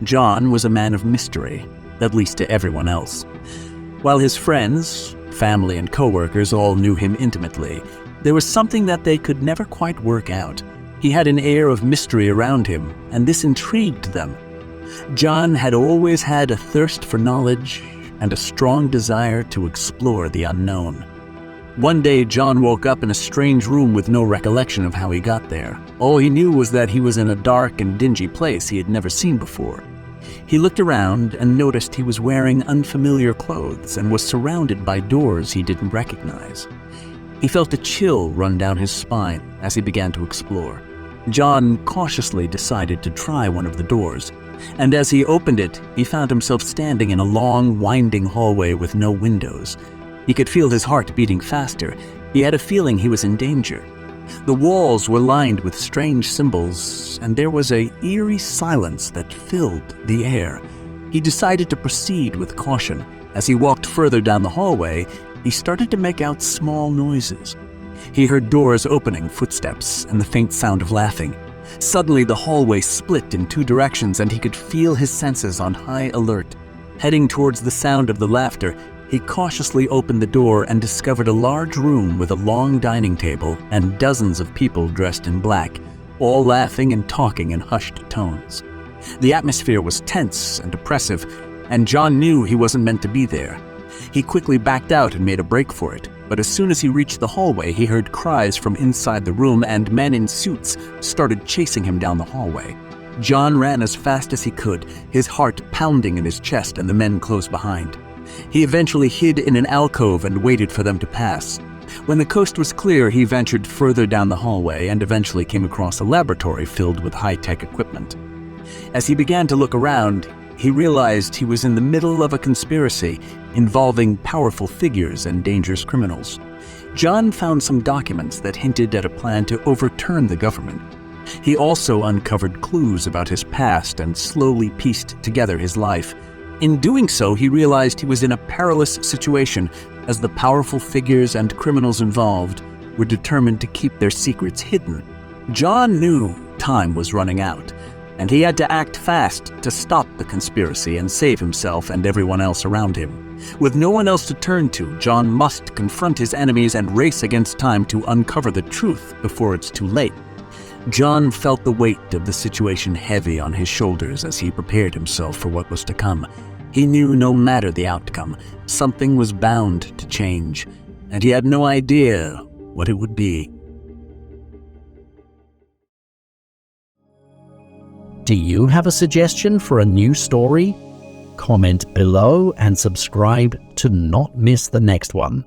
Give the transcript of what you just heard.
John was a man of mystery, at least to everyone else. While his friends, family, and co-workers all knew him intimately, there was something that they could never quite work out. He had an air of mystery around him, and this intrigued them. John had always had a thirst for knowledge and a strong desire to explore the unknown. One day, John woke up in a strange room with no recollection of how he got there. All he knew was that he was in a dark and dingy place he had never seen before. He looked around and noticed he was wearing unfamiliar clothes and was surrounded by doors he didn't recognize. He felt a chill run down his spine as he began to explore. John cautiously decided to try one of the doors, and as he opened it, he found himself standing in a long, winding hallway with no windows. He could feel his heart beating faster. He had a feeling he was in danger. The walls were lined with strange symbols, and there was an eerie silence that filled the air. He decided to proceed with caution. As he walked further down the hallway, he started to make out small noises. He heard doors opening, footsteps, and the faint sound of laughing. Suddenly, the hallway split in two directions, and he could feel his senses on high alert. Heading towards the sound of the laughter, he cautiously opened the door and discovered a large room with a long dining table and dozens of people dressed in black, all laughing and talking in hushed tones. The atmosphere was tense and oppressive, and John knew he wasn't meant to be there. He quickly backed out and made a break for it, but as soon as he reached the hallway, he heard cries from inside the room, and men in suits started chasing him down the hallway. John ran as fast as he could, his heart pounding in his chest, and the men close behind. He eventually hid in an alcove and waited for them to pass. When the coast was clear, he ventured further down the hallway and eventually came across a laboratory filled with high-tech equipment. As he began to look around, he realized he was in the middle of a conspiracy involving powerful figures and dangerous criminals. John found some documents that hinted at a plan to overturn the government. He also uncovered clues about his past and slowly pieced together his life. In doing so, he realized he was in a perilous situation, as the powerful figures and criminals involved were determined to keep their secrets hidden. John knew time was running out, and he had to act fast to stop the conspiracy and save himself and everyone else around him. With no one else to turn to, John must confront his enemies and race against time to uncover the truth before it's too late. John felt the weight of the situation heavy on his shoulders as he prepared himself for what was to come. He knew no matter the outcome, something was bound to change, and he had no idea what it would be. Do you have a suggestion for a new story? Comment below and subscribe to not miss the next one.